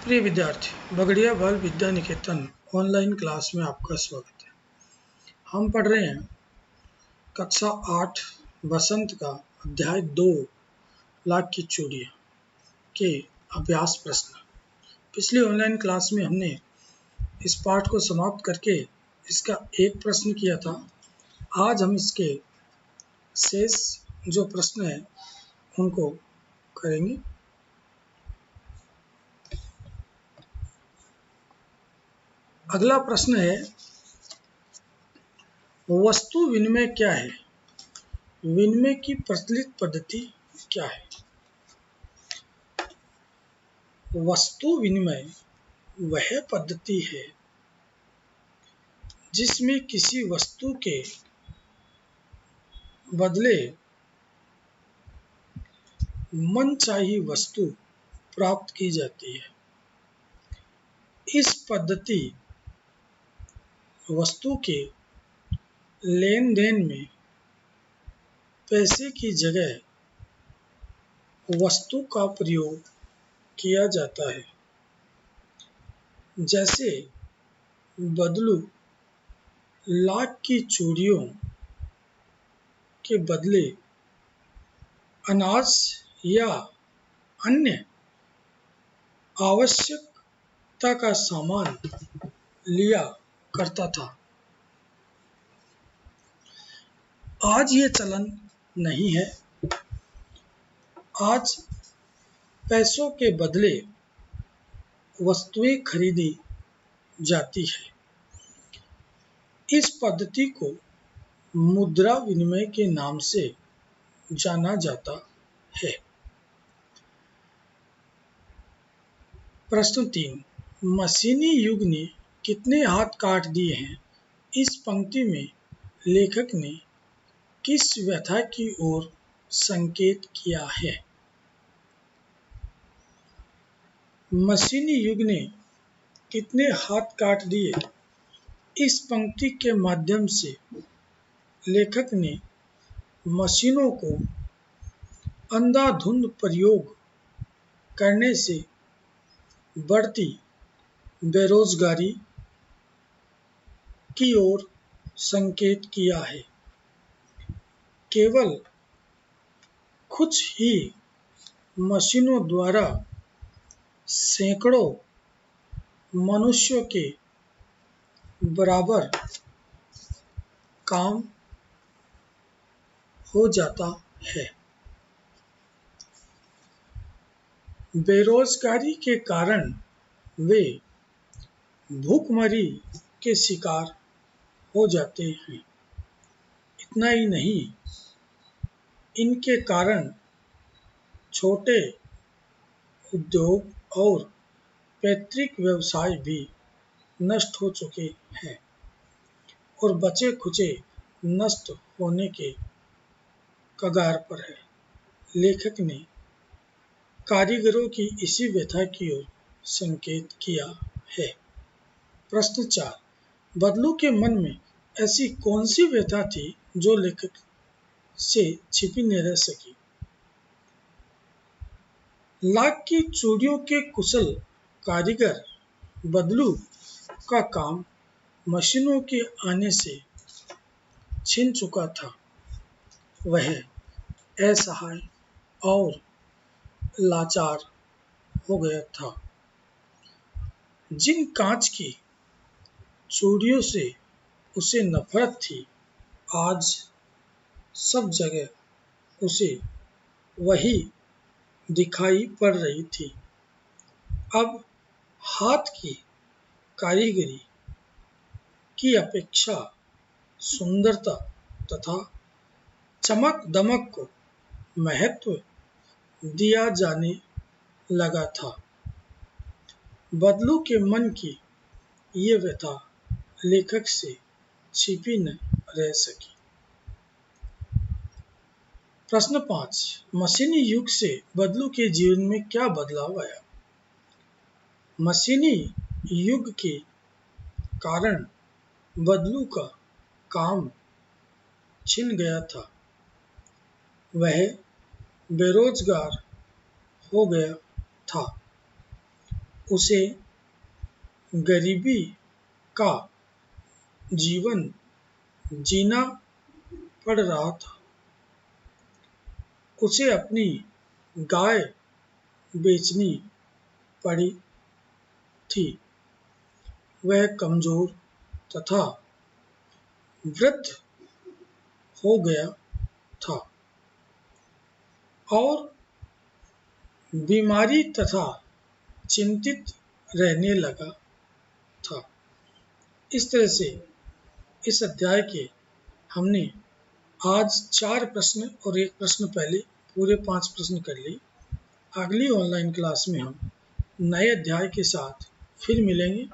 प्रिय विद्यार्थी, बगड़िया बाल विद्या निकेतन ऑनलाइन क्लास में आपका स्वागत है। हम पढ़ रहे हैं कक्षा 8 बसंत का अध्याय 2 लाख की चूड़ियाँ के अभ्यास प्रश्न। पिछली ऑनलाइन क्लास में हमने इस पाठ को समाप्त करके इसका एक प्रश्न किया था। आज हम इसके शेष जो प्रश्न हैं उनको करेंगे। अगला प्रश्न है, वस्तु विनिमय क्या है? विनिमय की प्रचलित पद्धति क्या है? वस्तु विनिमय वह पद्धति है जिसमें किसी वस्तु के बदले मनचाही वस्तु प्राप्त की जाती है। इस पद्धति वस्तु के लेन देन में पैसे की जगह वस्तु का प्रयोग किया जाता है। जैसे बदलू लाख की चूड़ियों के बदले अनाज या अन्य आवश्यकता का सामान लिया करता था। आज ये चलन नहीं है। आज पैसों के बदले वस्तुएं खरीदी जाती है। इस पद्धति को मुद्रा विनिमय के नाम से जाना जाता है। प्रश्न 3, मशीनी युग ने कितने हाथ काट दिए हैं? इस पंक्ति में लेखक ने किस व्यथा की ओर संकेत किया है? मशीनी युग ने कितने हाथ काट दिए? इस पंक्ति के माध्यम से लेखक ने मशीनों को अंधाधुंध प्रयोग करने से बढ़ती बेरोजगारी की ओर संकेत किया है। केवल कुछ ही मशीनों द्वारा सैकड़ों मनुष्यों के बराबर काम हो जाता है। बेरोजगारी के कारण वे भूखमरी के शिकार हो जाते हैं। इतना ही नहीं, इनके कारण छोटे उद्योग और पैतृक व्यवसाय भी नष्ट हो चुके हैं और बचे खुचे नष्ट होने के कगार पर है। लेखक ने कारीगरों की इसी व्यथा की ओर संकेत किया है। प्रश्न 4, बदलू के मन में ऐसी कौन सी व्यथा थी जो लेखक से छिपी न रह सकी? लाख की चूड़ियों के कुशल कारीगर बदलू का काम मशीनों के आने से छिन चुका था। वह असहाय और लाचार हो गया था। जिन कांच की चूड़ियों से उसे नफरत थी, आज सब जगह उसे वही दिखाई पड़ रही थी। अब हाथ की कारीगरी की अपेक्षा सुंदरता तथा चमक दमक को महत्व दिया जाने लगा था। बदलू के मन की ये व्यथा लेखक से छिपी न रह सकी। प्रश्न 5, मशीनी युग से बदलू के जीवन में क्या बदलाव आया? मशीनी युग के कारण बदलू का काम छिन गया था। वह बेरोजगार हो गया था। उसे गरीबी का जीवन जीना पड़ रहा था। उसे अपनी गाय बेचनी पड़ी थी। वह कमजोर तथा वृद्ध हो गया था और बीमारी तथा चिंतित रहने लगा था। इस तरह से इस अध्याय के हमने आज 4 प्रश्न और 1 प्रश्न पहले पूरे 5 प्रश्न कर लिए। अगली ऑनलाइन क्लास में हम नए अध्याय के साथ फिर मिलेंगे।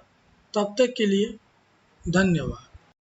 तब तक के लिए धन्यवाद।